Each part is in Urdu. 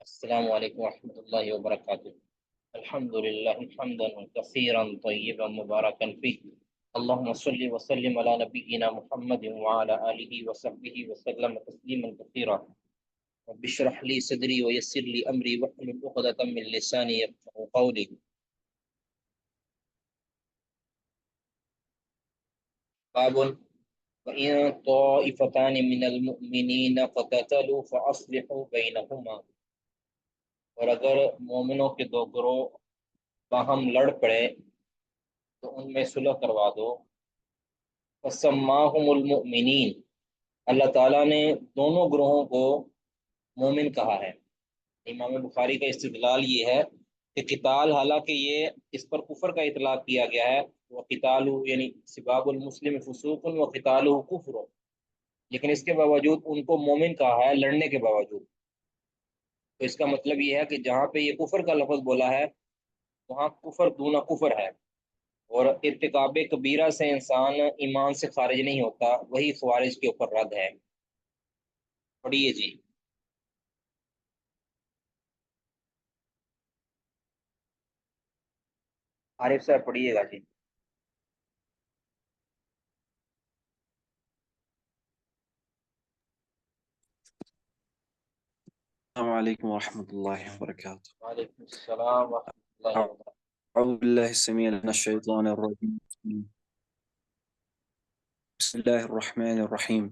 السلام عليكم ورحمة الله وبركاته. الحمد لله حمدا كثيرا طيبا مباركا فيه. اللهم صل وسلم على نبينا محمد وعلى آله وصحبه وسلم تسليما كثيرا. رب اشرح لي صدري ويسر لي أمري واحلل عقدة من لساني يفقهوا قولي. باب وإن طائفتان من المؤمنين اقتتلوا فأصلحوا بينهما. اور اگر مومنوں کے دو گروہ باہم لڑ پڑے تو ان میں صلح کروا دو. فسماہم المؤمنین، اللہ تعالیٰ نے دونوں گروہوں کو مومن کہا ہے. امام بخاری کا استدلال یہ ہے کہ قتال، حالانکہ یہ اس پر کفر کا اطلاق کیا گیا ہے، وہ قتال یعنی سباب المسلم فسوق و قتال کفر، لیکن اس کے باوجود ان کو مومن کہا ہے لڑنے کے باوجود. تو اس کا مطلب یہ ہے کہ جہاں پہ یہ کفر کا لفظ بولا ہے وہاں کفر دون کفر ہے، اور ارتکاب کبیرہ سے انسان ایمان سے خارج نہیں ہوتا، وہی خوارج کے اوپر رد ہے. پڑھیے جی. عارف صاحب پڑھیے گا جی. السلام عليكم ورحمة الله وبركاته. وعلیکم السلام ورحمۃ اللہ وبرکاتہ. أعوذ بالله السميع من الشيطان الرجيم. بسم الله الرحمن الرحيم.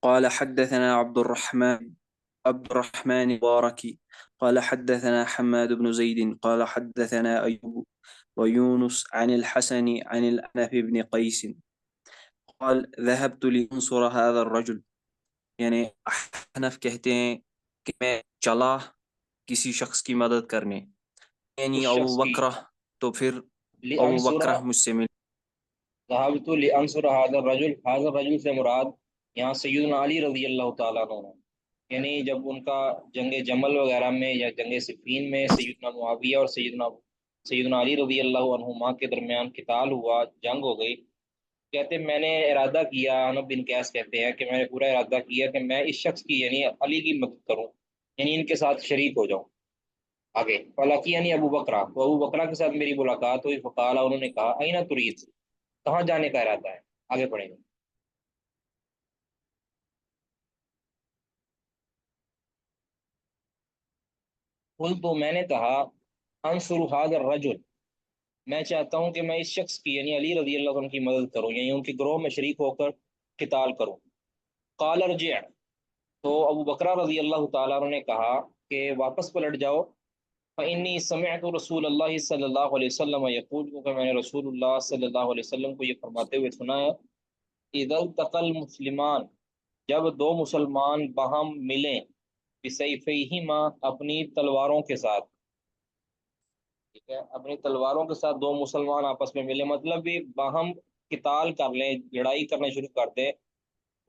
قال حدثنا عبد الرحمن الباركي قال حدثنا حماد بن زيد قال حدثنا أيوب ويونس عن الحسن عن الأنف بن قيس قال ذهبت لأنصر هذا الرجل. یعنی احنف کہتے ہیں کہ میں چلا کسی شخص کی مدد کرنے، یعنی اس ابو شخص کی بکرہ، تو پھر ابو لانصر، بکرہ مجھ سے مل. ذهبت لانصر هذا الرجل، هذا الرجل سے مراد یہاں سیدنا علی رضی اللہ تعالیٰ عنہ، یعنی جب ان کا جنگ جمل وغیرہ میں یا جنگ صفین میں سیدنا معاویہ اور سیدنا علی رضی اللہ عنہما کے درمیان قتال ہوا، جنگ ہو گئی. کہتے میں نے ارادہ کیا، انب بن قیس کہتے ہیں کہ میں نے پورا ارادہ کیا کہ میں اس شخص کی یعنی علی کی مدد کروں، یعنی ان کے ساتھ شریک ہو جاؤں. آگے فلاقی یعنی ابو بکرہ، تو ابو بکرہ کے ساتھ میری ملاقات ہوئی. فقال، انہوں نے کہا اینا ترید، کہاں جانے کا ارادہ ہے؟ آگے پڑھیں گے. قل، تو میں نے کہا انصر هذا الرجل، میں چاہتا ہوں کہ میں اس شخص کی یعنی علی رضی اللہ عنہ کی مدد کروں، یعنی ان کے گروہ میں شریک ہو کر قتال کروں. قال ارجع، تو ابو بکرہ رضی اللہ تعالیٰ عنہ نے کہا کہ واپس پلٹ جاؤ. فإنی سمعت رسول اللہ صلی اللہ علیہ وسلم یقول، کیونکہ میں نے رسول اللہ صلی اللہ علیہ وسلم کو یہ فرماتے ہوئے سنا ہے، اذا التقى المسلمان، جب دو مسلمان باہم ملیں، بسیفیہما، اپنی تلواروں کے ساتھ. ٹھیک ہے، اپنی تلواروں کے ساتھ دو مسلمان آپس میں ملے، مطلب بھی باہم قتال کر لیں، لڑائی کرنا شروع کر دیں.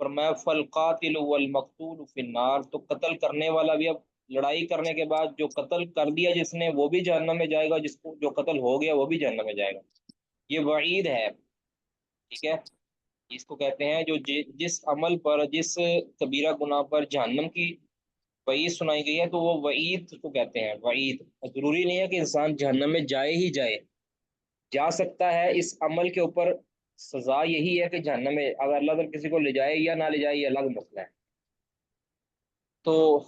فرمایا فالقاتل والمقتول فی النار، تو قتل کرنے والا بھی، اب لڑائی کرنے کے بعد جو قتل کر دیا جس نے وہ بھی جہنم میں جائے گا، جس کو جو قتل ہو گیا وہ بھی جہنم میں جائے گا. یہ وعید ہے. ٹھیک ہے، اس کو کہتے ہیں جو جس عمل پر، جس کبیرہ گناہ پر جہنم کی وعید سنائی گئی ہے، تو وہ وعید کو کہتے ہیں وعید. ضروری نہیں ہے کہ انسان جہنم میں جائے ہی جائے، جا سکتا ہے. اس عمل کے اوپر سزا یہی ہے کہ جہنم میں اگر اللہ تعالیٰ کسی کو لے جائے یا نہ لے جائے یہ الگ مسئلہ ہے. تو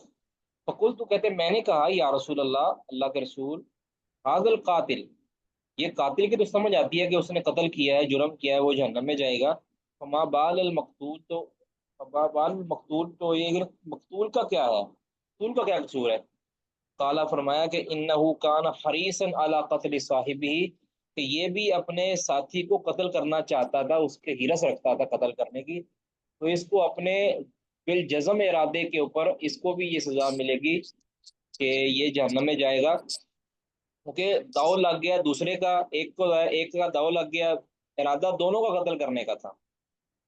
فقل، تو کہتے میں نے کہا یا رسول اللہ، اللہ کے رسول، حاضل قاتل، یہ قاتل کی تو سمجھ آتی ہے کہ اس نے قتل کیا ہے، جرم کیا ہے، وہ جہنم میں جائے گا. فما بال المقتول، تو فما بال المقتول، تو یہ مقتول کا کیا ہے، مقتول کا کیا قصور ہے؟ قالا، فرمایا کہ انہو کان حریصا علی قتل صاحبہ، کہ یہ بھی اپنے ساتھی کو قتل کرنا چاہتا تھا، اس کے حرص رکھتا تھا قتل کرنے کی. تو اس کو اپنے بالجزم ارادے کے اوپر اس کو بھی یہ سزا ملے گی کہ یہ جہنم میں جائے گا، کیونکہ داؤ لگ گیا دوسرے کا، ایک کا داؤ لگ گیا، ارادہ دونوں کا قتل کرنے کا تھا.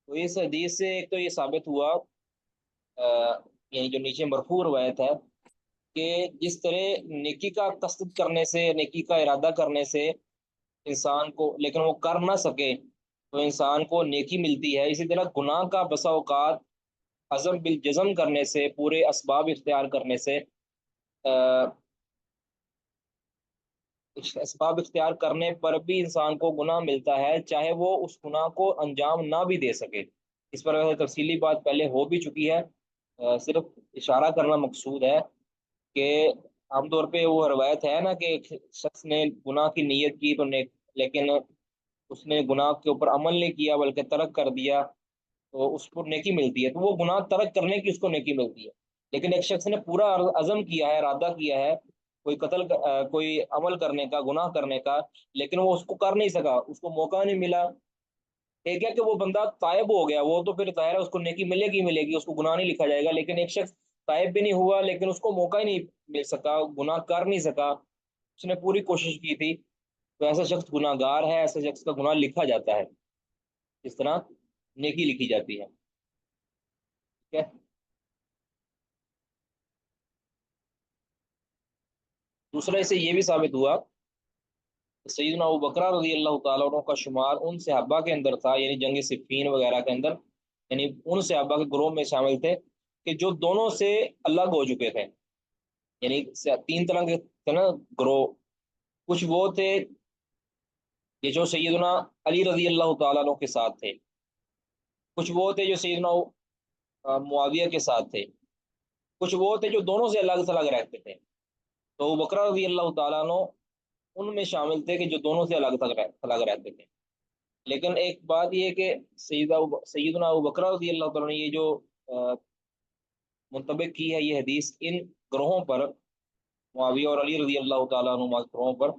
تو اس حدیث سے ایک تو یہ ثابت ہوا، یعنی جو نیچے مرفوع روایت ہے، کہ جس طرح نیکی کا قصد کرنے سے، نیکی کا ارادہ کرنے سے انسان کو، لیکن وہ کر نہ سکے تو انسان کو نیکی ملتی ہے، اسی طرح گناہ کا بسا اوقات عزم بالجزم کرنے سے، پورے اسباب اختیار کرنے سے، اسباب اختیار کرنے پر بھی انسان کو گناہ ملتا ہے، چاہے وہ اس گناہ کو انجام نہ بھی دے سکے۔ اس پر ویسے تفصیلی بات پہلے ہو بھی چکی ہے، صرف اشارہ کرنا مقصود ہے کہ عام طور پہ وہ روایت ہے نا کہ ایک شخص نے گناہ کی نیت کی تو لیکن اس نے گناہ کے اوپر عمل نہیں کیا بلکہ ترک کر دیا، تو اس کو نیکی ملتی ہے، تو وہ گناہ ترک کرنے کی اس کو نیکی ملتی ہے۔ لیکن ایک شخص نے پورا عزم کیا ہے، ارادہ کیا ہے کوئی کوئی عمل کرنے کا، گناہ کرنے کا، لیکن وہ اس کو کر نہیں سکا، اس کو موقع نہیں ملا، ایک ہے کہ وہ بندہ تائب ہو گیا، وہ تو پھر ظاہر ہے اس کو نیکی ملے گی ملے گی، اس کو گناہ نہیں لکھا جائے گا۔ لیکن ایک شخص تائب بھی نہیں ہوا لیکن اس کو موقع ہی نہیں مل سکا، گناہ کر نہیں سکا، اس نے پوری کوشش کی تھی، تو ایسا شخص گناہ گار ہے، ایسے شخص کا گناہ لکھا جاتا ہے، اس طرح نیکی لکھی جاتی ہے، ٹھیک ہے۔ دوسرا اس سے یہ بھی ثابت ہوا، سیدنا ابو بکر رضی اللہ تعالیٰ عنہ کا شمار ان صحابہ کے اندر تھا، یعنی جنگ صفین وغیرہ کے اندر، یعنی ان صحابہ کے گروہ میں شامل تھے کہ جو دونوں سے الگ ہو چکے تھے، یعنی تین طرح کے تھے نا گروہ، کچھ وہ تھے یہ جو سیدنا علی رضی اللہ تعالیٰ عنہ کے ساتھ تھے، کچھ وہ تھے جو سیدنا معاویہ کے ساتھ تھے، کچھ وہ تھے جو دونوں سے الگ تھلگ رہتے تھے، تو ابو بکر رضی اللہ تعالیٰ عنہ ان میں شامل تھے کہ جو دونوں سے الگ تھلگ رہتے تھے۔ لیکن ایک بات یہ کہ سیدنا ابو بکر رضی اللہ تعالیٰ نے یہ جو منطبق کی ہے یہ حدیث ان گروہوں پر، معاویہ اور علی رضی اللہ تعالیٰ عنہ گروہوں پر،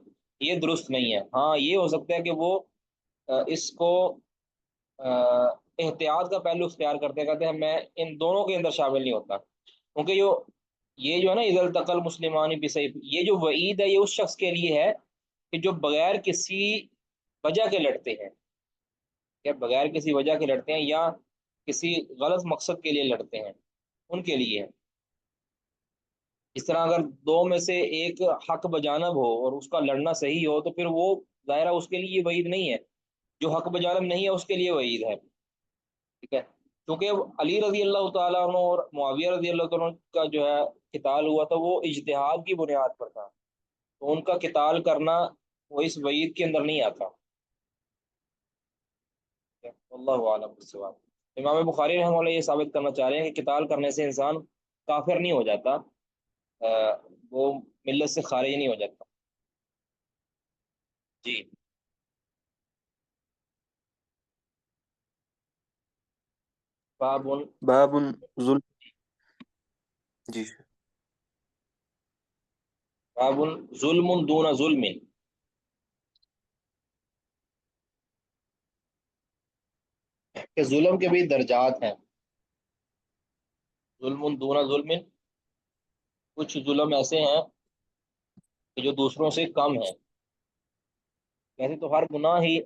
یہ درست نہیں ہے۔ ہاں یہ ہو سکتا ہے کہ وہ اس کو احتیاط کا پہلو اختیار کرتے کہتے ہیں میں ان دونوں کے اندر شامل نہیں ہوتا، کیونکہ یہ جو ہے نا اذا التقى المسلمان بسیف، یہ جو وعید ہے یہ اس شخص کے لیے ہے کہ جو بغیر کسی وجہ کے لڑتے ہیں، یا بغیر کسی وجہ کے لڑتے ہیں یا کسی غلط مقصد کے لیے لڑتے ہیں، ان کے لیے ہے۔ اس طرح اگر دو میں سے ایک حق بجانب ہو اور اس کا لڑنا صحیح ہو تو پھر وہ ظاہرہ اس کے لیے وعید نہیں ہے، جو حق بجانب نہیں ہے اس کے لیے وعید ہے، ٹھیک ہے۔ کیونکہ علی رضی اللہ تعالیٰ عنہ اور معاویہ رضی اللہ تعالیٰ عنہ کا جو ہے قتال ہوا تھا وہ اجتہاد کی بنیاد پر تھا، تو ان کا قتال کرنا وہ اس وعید کے اندر نہیں آتا، اللہ عالم بالصواب۔ امام بخاری رحمہ اللہ یہ ثابت کرنا چاہ رہے ہیں کہ قتال کرنے سے انسان کافر نہیں ہو جاتا، وہ ملت سے خارج نہیں ہو جاتا۔ جی باب باب ظلم. جی باب ظلم دون ظلم، کہ ظلم کے بھی درجات ہیں، ظلم دون ظلم، کچھ ظلم ایسے ہیں کہ جو دوسروں سے کم ہیں، ویسے تو ہر گناہ ہی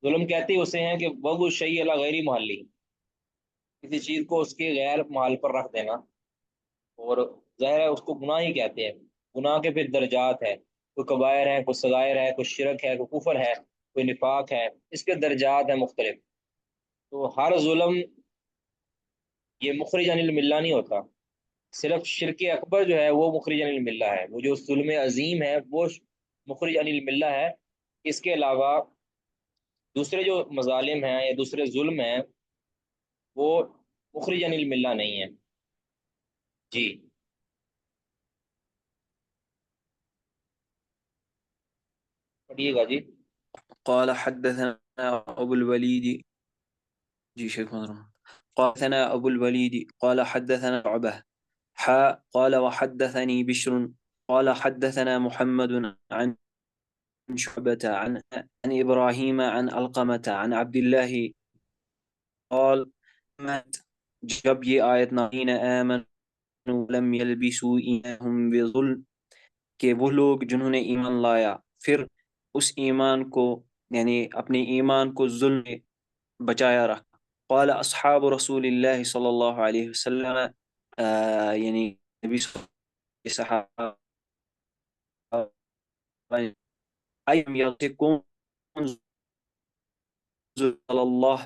ظلم کہتے ہی اسے ہیں کہ وضع الشیء علی غیر محلی، کسی چیز کو اس کے غیر محل پر رکھ دینا، اور ظاہر ہے اس کو گناہ ہی کہتے ہیں۔ گناہ کے پھر درجات ہیں، کوئی کبائر ہے، کوئی صغائر ہے، کوئی شرک ہے، کوئی کفر ہے، کوئی نفاق ہے، اس کے درجات ہیں مختلف، تو ہر ظلم یہ مخرج عن الملہ نہیں ہوتا، صرف شرک اکبر جو ہے وہ مخرج عن الملہ ہے، وہ جو ظلم عظیم ہے وہ مخرج عن الملہ ہے، اس کے علاوہ دوسرے جو مظالم ہیں یا دوسرے ظلم ہیں وہ مخرج عن الملہ نہیں ہے۔ جی پڑھیے گا جی۔ قال حدثنا أبو الوليد. جی شيخ محترم. قال حدثنا أبو الوليد قال حدثنا شعبة قال وحدثني بشر قال حدثنا محمد عن شعبة عن إبراهيم عن علقمة عن عبد الله قال جب یہ آیت نازل آمنوا لم يلبسوا ایمانهم بظلم، کہ وہ لوگ جنہوں نے ایمان لایا پھر اس ایمان کو یعنی اپنے ایمان کو ظلم سے بچایا رکھا۔ قال اصحاب رسول اللہ صلی اللہ علیہ وسلم، یعنی نبی صلی اللہ علیہ وسلم صحابہ، ایم یلتکم ظلم اللہ،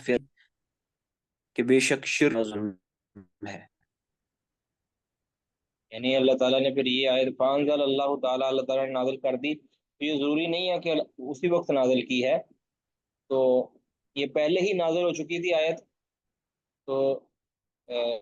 کہ بے شک شرک ظلم ہے۔ یعنی اللہ تعالیٰ نے پھر یہ آیت فانزل اللہ تعالیٰ، اللہ تعالیٰ نے نازل کر دی، تو یہ ضروری نہیں ہے کہ اسی وقت نازل کی ہے، تو یہ پہلے ہی نازل ہو چکی تھی آیت، تو